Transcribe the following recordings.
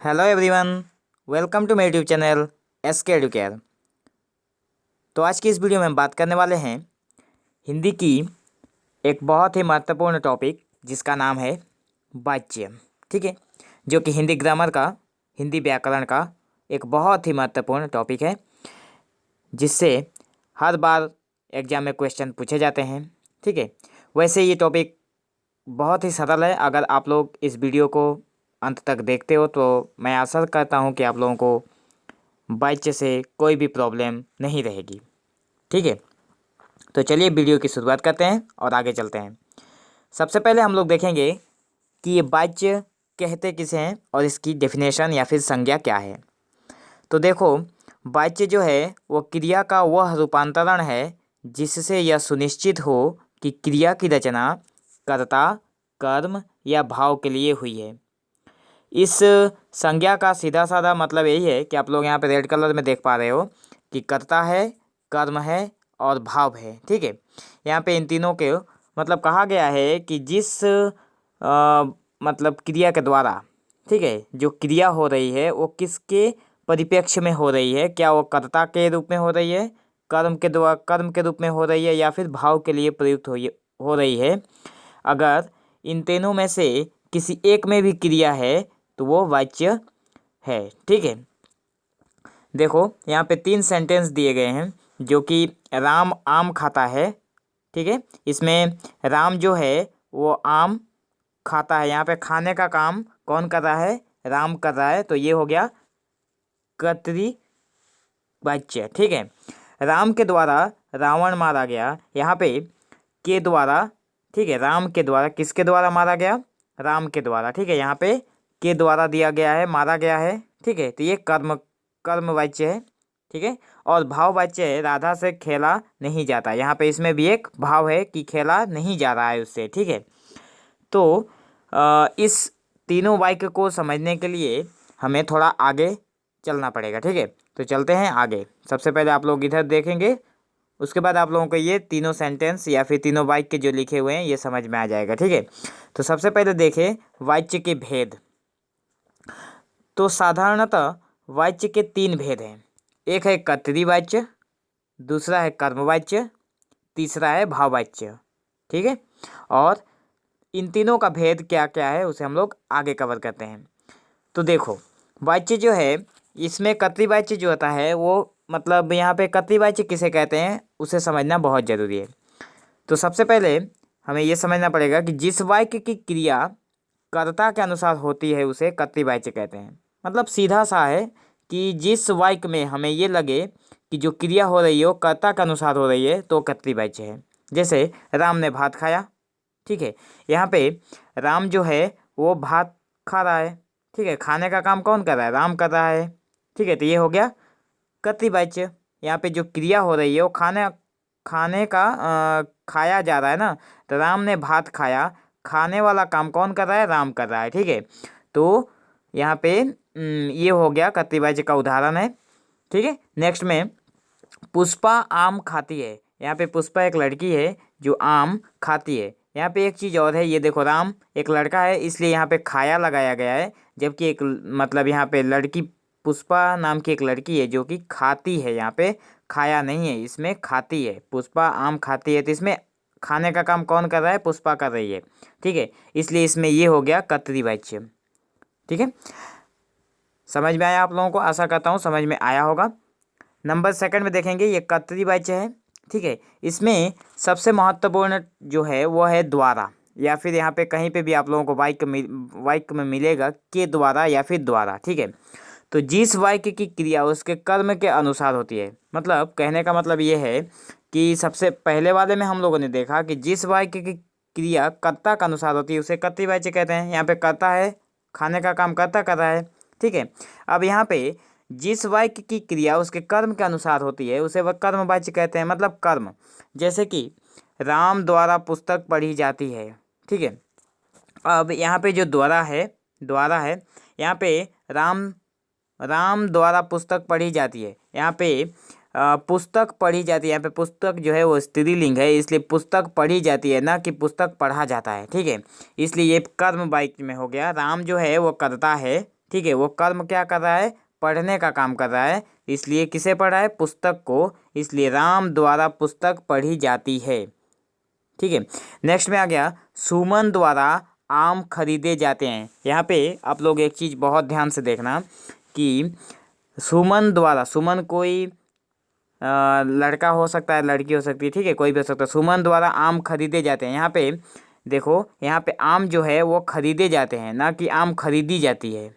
Hello everyone, welcome to मेरे YouTube channel SK Educare. तो आज की इस वीडियो में हम बात करने वाले हैं हिंदी की एक बहुत ही महत्वपूर्ण टॉपिक जिसका नाम है वाच्य। ठीक है, जो कि हिंदी ग्रामर का, हिंदी व्याकरण का एक बहुत ही महत्वपूर्ण टॉपिक है, जिससे हर बार एग्जाम में क्वेश्चन पूछे जाते हैं। ठीक है, वैसे ये टॉपिक बहुत ही सरल है। अगर आप लोग इस वीडियो को अंत तक देखते हो तो मैं आशा करता हूँ कि आप लोगों को वाच्य से कोई भी प्रॉब्लम नहीं रहेगी। ठीक है, तो चलिए वीडियो की शुरुआत करते हैं और आगे चलते हैं। सबसे पहले हम लोग देखेंगे कि ये वाच्य कहते किसे हैं और इसकी डेफिनेशन या फिर संज्ञा क्या है। तो देखो, वाच्य जो है वो क्रिया का वह रूपांतरण है जिससे यह सुनिश्चित हो कि क्रिया की रचना कर्ता, कर्म या भाव के लिए हुई है। इस संज्ञा का सीधा साधा मतलब यही है कि आप लोग यहाँ पे रेड कलर में देख पा रहे हो कि कर्ता है, कर्म है और भाव है। ठीक है, यहाँ पे इन तीनों के मतलब कहा गया है कि जिस मतलब क्रिया के द्वारा, ठीक है, जो क्रिया हो रही है वो किसके परिप्रेक्ष्य में हो रही है, क्या वो कर्ता के रूप में हो रही है, कर्म के द्वारा, कर्म के रूप में हो रही है, या फिर भाव के लिए प्रयुक्त हो रही है। अगर इन तीनों में से किसी एक में भी क्रिया है तो वो वाच्य है। ठीक है, देखो यहाँ पे 3 सेंटेंस दिए गए हैं, जो कि राम आम खाता है। ठीक है, इसमें राम जो है वो आम खाता है। यहाँ पे खाने का काम कौन कर रहा है? राम कर रहा है। तो ये हो गया कर्तरी वाच्य। ठीक है, राम के द्वारा रावण मारा गया, यहाँ पे के द्वारा, ठीक है, राम के द्वारा, किसके द्वारा मारा गया? राम के द्वारा। ठीक है, यहाँ पे के द्वारा दिया गया है, मारा गया है। ठीक है, तो ये कर्म वाच्य है। ठीक है, और भाव वाच्य है, राधा से खेला नहीं जाता। यहाँ पे इसमें भी एक भाव है कि खेला नहीं जा रहा है उससे। ठीक है, तो इस तीनों वाक्य को समझने के लिए हमें थोड़ा आगे चलना पड़ेगा। ठीक है, तो चलते हैं आगे। सबसे पहले आप लोग इधर देखेंगे, उसके बाद आप लोगों को ये तीनों सेंटेंस या फिर तीनों वाक्य जो लिखे हुए हैं ये समझ में आ जाएगा। ठीक है, तो सबसे पहले देखें वाच्य के भेद। तो साधारणतः वाच्य के 3 भेद हैं। एक है कर्तरी वाच्य, दूसरा है कर्मवाच्य, तीसरा है भाववाच्य। ठीक है, और इन तीनों का भेद क्या क्या है उसे हम लोग आगे कवर करते हैं। तो देखो, वाच्य जो है इसमें कर्तरी वाच्य जो होता है वो मतलब यहाँ पे कर्तरी वाच्य किसे कहते हैं उसे समझना बहुत ज़रूरी है। तो सबसे पहले हमें ये समझना पड़ेगा कि जिस वाक्य की क्रिया कर्ता के अनुसार होती है उसे कर्तरी वाच्य कहते हैं। मतलब सीधा सा है कि जिस वाक्य में हमें ये लगे कि जो क्रिया हो रही है वो कर्ता के अनुसार हो रही है तो कर्तरी वाच्य है। जैसे राम ने भात खाया। ठीक है, यहाँ पे राम जो है वो भात खा रहा है। ठीक है, खाने का काम कौन कर रहा है? राम कर रहा है। ठीक है, तो ये हो गया कर्तृवाच्य। यहाँ पे जो क्रिया हो रही है वो खाने खाने का खाया जा रहा है ना, तो राम ने भात खाया, खाने वाला काम कौन कर रहा है? राम कर रहा है। ठीक है, तो यहाँ पे ये हो गया कर्तृवाच्य का उदाहरण है। ठीक है, नेक्स्ट में पुष्पा आम खाती है। यहाँ पे पुष्पा एक लड़की है जो आम खाती है। यहाँ पे एक चीज़ और है, ये देखो, राम एक लड़का है इसलिए यहाँ पे खाया लगाया गया है, जबकि एक मतलब यहाँ पे लड़की, पुष्पा नाम की एक लड़की है जो कि खाती है। यहाँ पे खाया नहीं है, इसमें खाती है। पुष्पा आम खाती है तो इसमें खाने का काम कौन कर रहा है? पुष्पा कर रही है। ठीक है, इसलिए इसमें ये हो गया कर्तृवाच्य। ठीक है, समझ में आया आप लोगों को? आशा करता हूँ समझ में आया होगा। नंबर सेकंड में देखेंगे, ये कर्तृवाच्य है। ठीक है, इसमें सबसे महत्वपूर्ण जो है वो है द्वारा, या फिर यहाँ पे कहीं पे भी आप लोगों को वाक्य में मिलेगा के द्वारा या फिर द्वारा। ठीक है, तो जिस वाक्य की क्रिया उसके कर्म के अनुसार होती है, मतलब कहने का मतलब ये है कि सबसे पहले वाले में हम लोगों ने देखा कि जिस वाक्य की क्रिया कर्ता के अनुसार होती है उसे कर्तृवाच्य कहते हैं। यहाँ पे कर्ता है, खाने का काम कर्ता कर रहा है। ठीक है, अब यहाँ पे जिस वाक्य की क्रिया उसके कर्म के अनुसार होती है उसे वह कर्मवाच्य कहते हैं, मतलब कर्म। जैसे कि राम द्वारा पुस्तक पढ़ी जाती है। ठीक है, अब यहाँ पे जो द्वारा है, यहाँ पे राम राम द्वारा पुस्तक पढ़ी जाती है। यहाँ पे पुस्तक पढ़ी जाती है, यहाँ पे पुस्तक जो है वो स्त्रीलिंग है, इसलिए पुस्तक पढ़ी जाती है, ना कि पुस्तक पढ़ा जाता है। ठीक है, इसलिए ये कर्म वाक्य में हो गया। राम जो है वो करता है। ठीक है, वो कर्म क्या कर रहा है, पढ़ने का काम कर रहा है। इसलिए किसे पढ़ रहा है, पुस्तक को, इसलिए राम द्वारा पुस्तक पढ़ी जाती है। ठीक है, नेक्स्ट में आ गया सुमन द्वारा आम खरीदे जाते हैं। यहाँ पे आप लोग एक चीज़ बहुत ध्यान से देखना कि सुमन द्वारा, सुमन कोई लड़का हो सकता है, लड़की हो सकती है, ठीक है, कोई भी हो सकता है। सुमन द्वारा आम खरीदे जाते हैं। यहाँ पे देखो, यहाँ पे आम जो है वो खरीदे जाते हैं, ना कि आम खरीदी जाती है।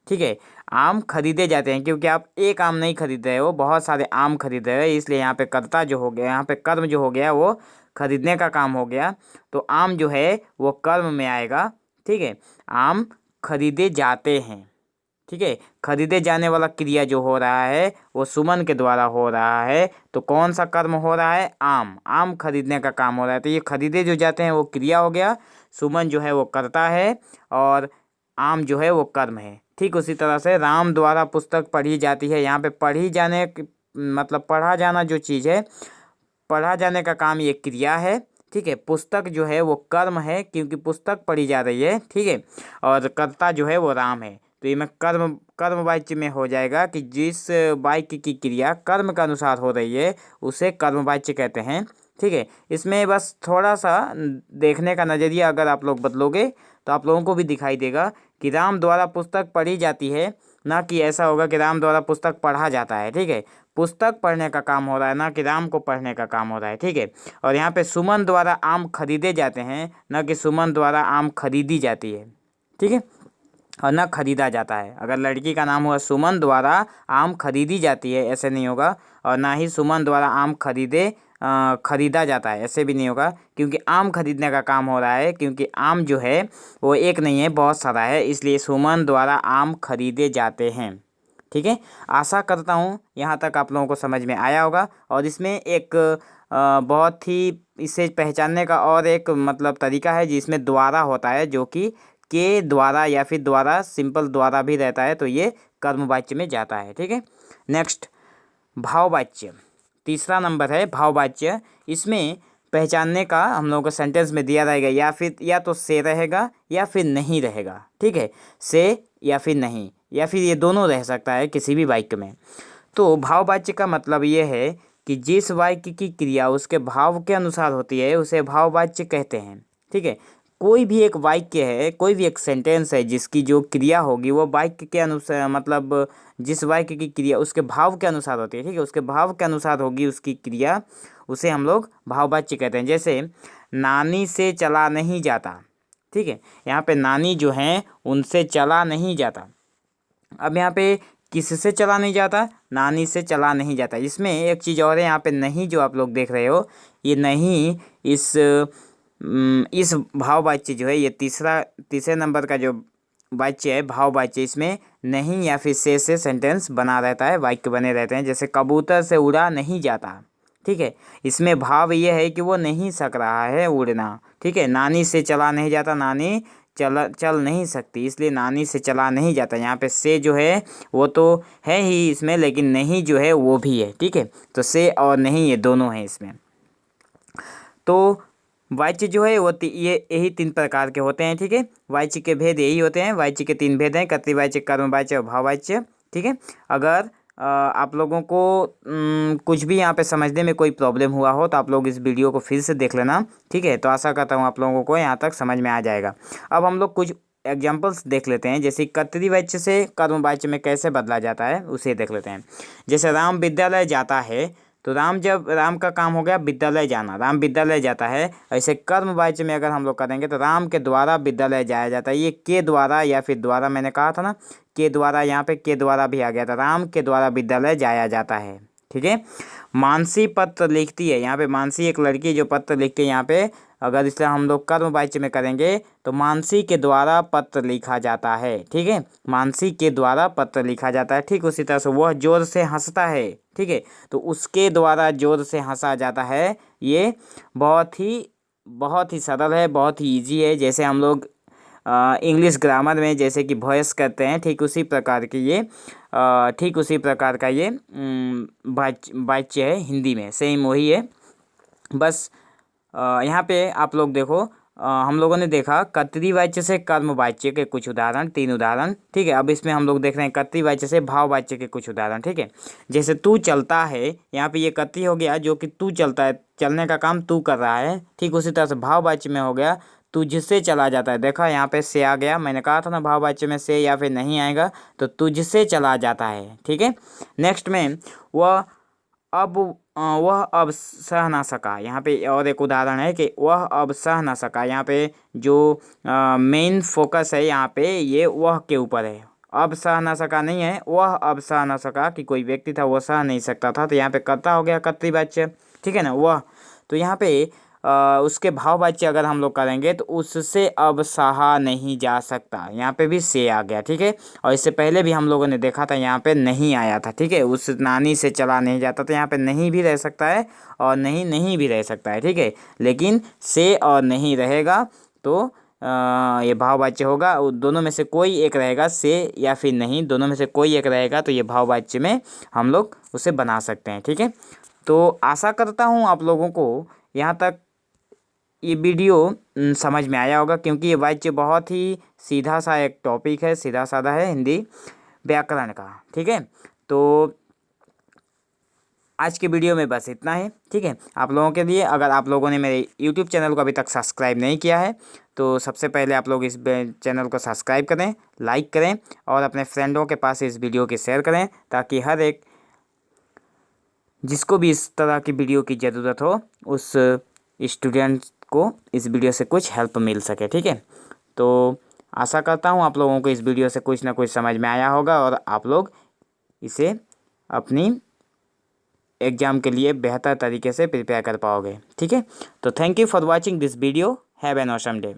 ठीक है, आम खरीदे जाते हैं क्योंकि आप एक आम नहीं खरीद रहे हो, बहुत सारे आम खरीद रहे हो, इसलिए यहाँ पे कर्ता जो हो गया, यहाँ पे कर्म जो हो गया वो खरीदने का काम हो गया। तो आम जो है वो कर्म में आएगा। ठीक है, आम खरीदे जाते हैं। ठीक है, खरीदे जाने वाला क्रिया जो हो रहा है वो सुमन के द्वारा हो रहा है। तो कौन सा कर्म हो रहा है, आम, आम खरीदने का काम हो रहा है। तो ये खरीदे जो जाते हैं वो क्रिया हो गया, सुमन जो है वो कर्ता है और आम जो है वो कर्म है। ठीक उसी तरह से राम द्वारा पुस्तक पढ़ी जाती है। यहाँ पे पढ़ी जाने मतलब पढ़ा जाना जो चीज़ है, पढ़ा जाने का काम ये क्रिया है। ठीक है, पुस्तक जो है वो कर्म है क्योंकि पुस्तक पढ़ी जा रही है। ठीक है, और कर्ता जो है वो राम है। तो ये में कर्म वाच्य में हो जाएगा कि जिस वाक्य की क्रिया कर्म के अनुसार हो रही है उसे कर्म वाच्य कहते हैं। ठीक है, इसमें बस थोड़ा सा देखने का नज़रिया अगर आप लोग बदलोगे तो आप लोगों को भी दिखाई देगा कि राम द्वारा पुस्तक पढ़ी जाती है, ना कि ऐसा होगा कि राम द्वारा पुस्तक पढ़ा जाता है। ठीक है, पुस्तक पढ़ने का काम हो रहा है, ना कि राम को पढ़ने का काम हो रहा है। ठीक है, और यहाँ पे सुमन द्वारा आम खरीदे जाते हैं, ना कि सुमन द्वारा आम खरीदी जाती है। ठीक है, और ना खरीदा जाता है। अगर लड़की का नाम हुआ सुमन द्वारा आम खरीदी जाती है, ऐसे नहीं होगा। और ना ही सुमन द्वारा आम खरीदा जाता है, ऐसे भी नहीं होगा, क्योंकि आम खरीदने का काम हो रहा है। क्योंकि आम जो है वो एक नहीं है, बहुत सारा है, इसलिए सुमन द्वारा आम खरीदे जाते हैं। ठीक है, आशा करता हूँ यहाँ तक आप लोगों को समझ में आया होगा। और इसमें एक बहुत ही इसे पहचानने का और एक मतलब तरीका है जिसमें द्वारा होता है, जो कि के द्वारा या फिर द्वारा, सिंपल द्वारा भी रहता है, तो ये कर्मवाच्य में जाता है। ठीक है, नेक्स्ट भाववाच्य, तीसरा नंबर है भाववाच्य। इसमें पहचानने का हम लोगों को सेंटेंस में दिया रहेगा, या तो से रहेगा या फिर नहीं रहेगा। ठीक है, से या फिर नहीं, या फिर ये दोनों रह सकता है किसी भी वाक्य में। तो भाववाच्य का मतलब ये है कि जिस वाक्य की क्रिया उसके भाव के अनुसार होती है उसे भाववाच्य कहते हैं। ठीक है, कोई भी एक वाक्य है, कोई भी एक सेंटेंस है जिसकी जो क्रिया होगी वो वाक्य के अनुसार, मतलब जिस वाक्य की क्रिया उसके भाव के अनुसार होती है। ठीक है, उसके भाव के अनुसार होगी उसकी क्रिया, उसे हम लोग भाववाच्य कहते हैं। जैसे नानी से चला नहीं जाता। ठीक है, यहाँ पे नानी जो हैं उनसे चला नहीं जाता। अब यहाँ पे किससे चला नहीं जाता, नानी से चला नहीं जाता। इसमें एक चीज़ और है, यहाँ पे नहीं जो आप लोग देख रहे हो, ये नहीं इस भाववाच्य जो है, ये तीसरे नंबर का जो वाच्य है भाववाच्य, इसमें नहीं या फिर से सेंटेंस बना रहता है, वाक्य बने रहते हैं। जैसे कबूतर से उड़ा नहीं जाता। ठीक है, इसमें भाव ये है कि वो नहीं सक रहा है उड़ना। ठीक है, नानी से चला नहीं जाता, नानी चल नहीं सकती, इसलिए नानी से चला नहीं जाता। यहाँ पे से जो है वो तो है ही इसमें, लेकिन नहीं जो है वो भी है। ठीक है, तो से और नहीं ये दोनों हैं इसमें। तो वाच्य जो है वो ये यही 3 प्रकार के होते हैं। ठीक है, वाच्य के भेद यही होते हैं। वाच्य के 3 भेद हैं, कर्तृवाच्य, कर्मवाच्य और भाववाच्य। ठीक है, अगर आप लोगों को कुछ भी यहाँ पे समझने में कोई प्रॉब्लम हुआ हो तो आप लोग इस वीडियो को फिर से देख लेना। ठीक है, तो आशा करता हूँ आप लोगों को यहाँ तक समझ में आ जाएगा। अब हम लोग कुछ एग्जाम्पल्स देख लेते हैं, जैसे कर्तृवाच्य से कर्मवाच्य में कैसे बदला जाता है उसे देख लेते हैं। जैसे राम विद्यालय जाता है, तो राम का काम हो गया विद्यालय जाना, राम विद्यालय जाता है। ऐसे कर्मवाच्य में अगर हम लोग करेंगे तो राम के द्वारा विद्यालय जाया जाता है। ये के द्वारा या फिर द्वारा, मैंने कहा था ना के द्वारा, यहाँ पे के द्वारा भी आ गया था, राम के द्वारा विद्यालय जाया जाता है। ठीक है, मानसी पत्र लिखती है, यहाँ पे मानसी एक लड़की जो पत्र लिखती है, यहाँ पे अगर इसलिए हम लोग कर्मवाच्य में करेंगे तो मानसी के द्वारा पत्र लिखा जाता है। ठीक है, मानसी के द्वारा पत्र लिखा जाता है। ठीक उसी तरह से वह जोर से हंसता है। ठीक है, तो उसके द्वारा जोर से हंसा जाता है। ये बहुत ही सरल है, बहुत ही ईजी है। जैसे हम लोग इंग्लिश ग्रामर में जैसे कि वॉइस करते हैं, ठीक उसी प्रकार का ये वाच्य है हिंदी में, सेम वही है। बस यहाँ पे आप लोग देखो, हम लोगों ने देखा कर्तृवाच्य से कर्मवाच्य के कुछ उदाहरण, 3 उदाहरण, ठीक है। अब इसमें हम लोग देख रहे हैं कर्तृवाच्य से भाववाच्य के कुछ उदाहरण, ठीक है। जैसे तू चलता है, यहाँ पे ये कर्तृ हो गया जो कि तू चलता है, चलने का काम तू कर रहा है, ठीक। उसी तरह से भाववाच्य में हो गया तू जिससे चला जाता है। देखा यहाँ पे से आ गया, मैंने कहा था ना भाववाच्य में से या फिर नहीं आएगा, तो तू जिससे चला जाता है, ठीक है। नेक्स्ट में वह अब सह ना सका, यहाँ पे और एक उदाहरण है कि वह अब सह ना सका। यहाँ पे जो मेन फोकस है यहाँ पे ये वह के ऊपर है, अब सह ना सका नहीं है, वह अब सह ना सका कि कोई व्यक्ति था वो सह नहीं सकता था, तो यहाँ पे कर्ता हो गया कर्तृवाच्य, ठीक है ना वह। तो यहाँ पे उसके भाववाच्य अगर हम लोग करेंगे तो उससे अब सहा नहीं जा सकता, यहाँ पे भी से आ गया, ठीक है। और इससे पहले भी हम लोगों ने देखा था यहाँ पे नहीं आया था, ठीक है। उस नानी से चला नहीं जाता, तो यहाँ पे नहीं भी रह सकता है और नहीं नहीं भी रह सकता है, ठीक है। लेकिन से और नहीं रहेगा तो ये भाववाच्य होगा, दोनों में से कोई एक रहेगा, से या फिर नहीं, दोनों में से कोई एक रहेगा, तो ये भाववाच्य में हम लोग उसे बना सकते हैं, ठीक है। तो आशा करता हूँ आप लोगों को यहाँ तक ये वीडियो समझ में आया होगा, क्योंकि ये वाच्य बहुत ही सीधा सा एक टॉपिक है, सीधा साधा है हिंदी व्याकरण का, ठीक है। तो आज के वीडियो में बस इतना है, ठीक है। आप लोगों के लिए, अगर आप लोगों ने मेरे YouTube चैनल को अभी तक सब्सक्राइब नहीं किया है तो सबसे पहले आप लोग इस चैनल को सब्सक्राइब करें, लाइक करें और अपने फ्रेंडों के पास इस वीडियो की शेयर करें, ताकि हर एक जिसको भी इस तरह की वीडियो की ज़रूरत हो उस स्टूडेंट को इस वीडियो से कुछ हेल्प मिल सके, ठीक है। तो आशा करता हूँ आप लोगों को इस वीडियो से कुछ ना कुछ समझ में आया होगा और आप लोग इसे अपनी एग्ज़ाम के लिए बेहतर तरीके से प्रिपेयर कर पाओगे, ठीक है। तो thank you for watching this video, have an awesome day.